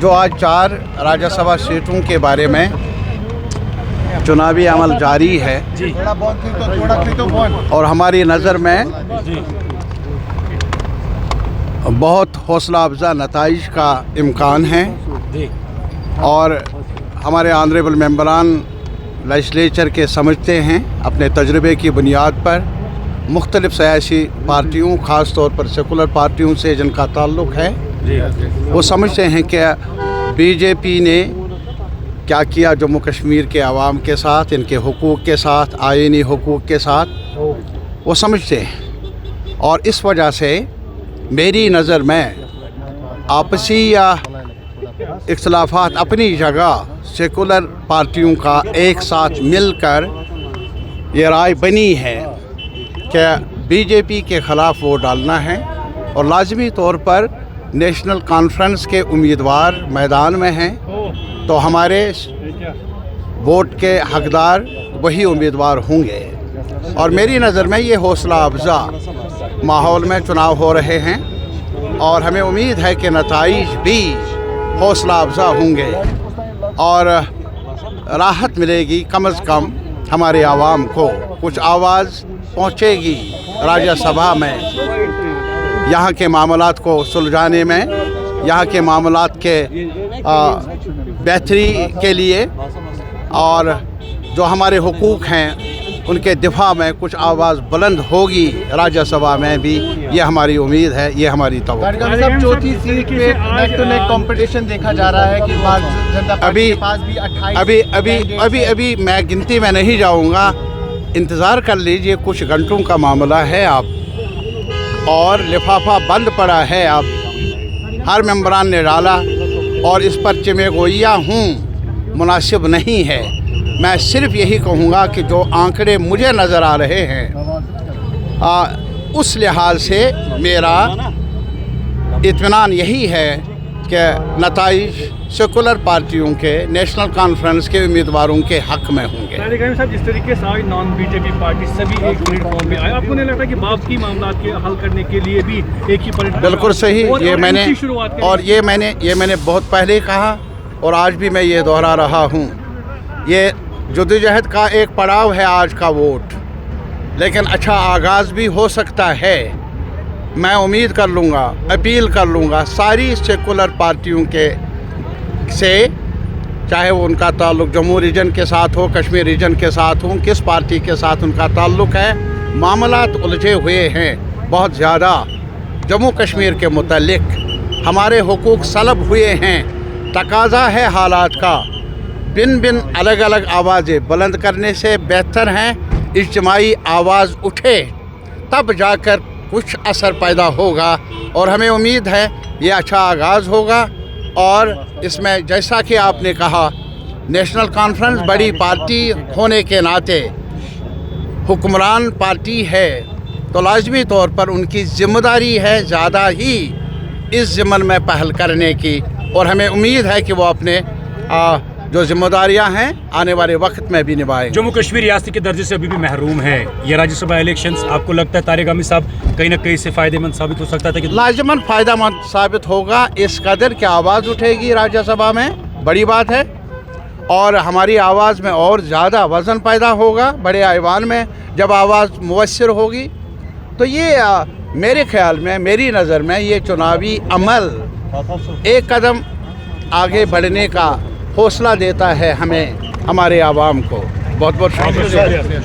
जो आज 4 राज्यसभा सीटों के बारे में चुनावी अमल जारी है और हमारी नज़र में बहुत हौसला अफजा नताइज का इम्कान है और हमारे ऑनरेबल मेंबरान लेजिस्लेचर के समझते हैं अपने तजुर्बे की बुनियाद पर मुख्तलिफ़ सियासी पार्टियों ख़ास तौर पर सेकुलर पार्टियों से जिनका ताल्लुक़ है वो समझते हैं कि बीजेपी ने क्या किया जम्मू कश्मीर के आवाम के साथ, इनके हुकूक़ के साथ, आईनी हुकूक़ के साथ, वो समझते हैं। और इस वजह से मेरी नज़र में आपसी या इख्तलाफात अपनी जगह सेकुलर पार्टियों का एक साथ मिलकर ये राय बनी है कि बीजेपी के ख़िलाफ़ वोट डालना है और लाजमी तौर पर नेशनल कॉन्फ्रेंस के उम्मीदवार मैदान में हैं तो हमारे वोट के हकदार वही उम्मीदवार होंगे। और मेरी नज़र में ये हौसला अफजा माहौल में चुनाव हो रहे हैं और हमें उम्मीद है कि नताइज भी हौसला अफजा होंगे और राहत मिलेगी। कम अज़ कम हमारे आवाम को कुछ आवाज़ पहुँचेगी राज्यसभा में यहाँ के मामलात को सुलझाने में, यहाँ के मामलात के बेहतरी के लिए और जो हमारे हुकूक़ हैं उनके दिफा में कुछ आवाज़ बुलंद होगी राज्यसभा में भी। ये हमारी उम्मीद है, ये हमारी तवक्को है। चौथी सीट पे नेक टू नेक कंपटीशन देखा जा रहा है कि भारतीय जनता पार्टी के पास भी 28 अभी मैं गिनती में नहीं जाऊंगा, इंतज़ार कर लीजिए, कुछ घंटों का मामला है आप और लिफाफा बंद पड़ा है आप हर मेंबरान ने डाला और इस पर चिमे गोइया हूँ मुनासिब नहीं है। मैं सिर्फ यही कहूँगा कि जो आंकड़े मुझे नज़र आ रहे हैं उस लिहाज से मेरा इत्मीनान यही है कि नताइज सेकुलर पार्टियों के, नेशनल कॉन्फ्रेंस के उम्मीदवारों के हक़ में होंगे। साहब, जिस तरीके से आज नॉन बीजेपी पार्टी सभी एक प्लेटफॉर्म में आए, आपको नहीं लगता कि बाकी मामलों के हल करने के लिए भी एक ही प्लेटफॉर्म? बिल्कुल सही, ये मैंने बहुत पहले कहा और आज भी मैं ये दोहरा रहा हूँ। ये जद्दोजहद का एक पड़ाव है आज का वोट, लेकिन अच्छा आगाज़ भी हो सकता है। मैं उम्मीद कर लूँगा, अपील कर लूँगा सारी सेकुलर पार्टियों के से, चाहे वो उनका ताल्लुक़ जम्मू रीजन के साथ हो, कश्मीर रीजन के साथ हो, किस पार्टी के साथ उनका ताल्लुक़ है, मामलात उलझे हुए हैं बहुत ज़्यादा। जम्मू कश्मीर के मुतल्लिक़ हमारे हुकूक़ सलब हुए हैं, तकाज़ा है हालात का। बिन अलग अलग आवाज़ें बुलंद करने से बेहतर हैं इज्तिमाई आवाज़ उठे, तब जाकर कुछ असर पैदा होगा और हमें उम्मीद है ये अच्छा आगाज़ होगा। और इसमें जैसा कि आपने कहा, नेशनल कॉन्फ्रेंस बड़ी पार्टी होने के नाते हुक्मरान पार्टी है तो लाजमी तौर पर उनकी ज़िम्मेदारी है ज़्यादा ही इस ज़िम्मन में पहल करने की और हमें उम्मीद है कि वो अपने जो जिम्मेदारियां हैं आने वाले वक्त में भी निभाएंगे। जम्मू कश्मीर रियासत के दर्जे से अभी भी महरूम है। ये राज्यसभा इलेक्शंस, आपको लगता है तारिक अमीन साहब कहीं ना कहीं से फ़ायदेमंद साबित हो सकता था? कि लाजमन फ़ायदेमंद साबित होगा। इस कदर की आवाज़ उठेगी राज्यसभा में, बड़ी बात है, और हमारी आवाज़ में और ज़्यादा वज़न पैदा होगा बड़े ऐवान में जब आवाज़ मुवस्सिर होगी। तो ये मेरे ख्याल में, मेरी नज़र में ये चुनावी अमल एक कदम आगे बढ़ने का हौसला देता है हमें, हमारे आवाम को। बहुत बहुत शुक्रिया।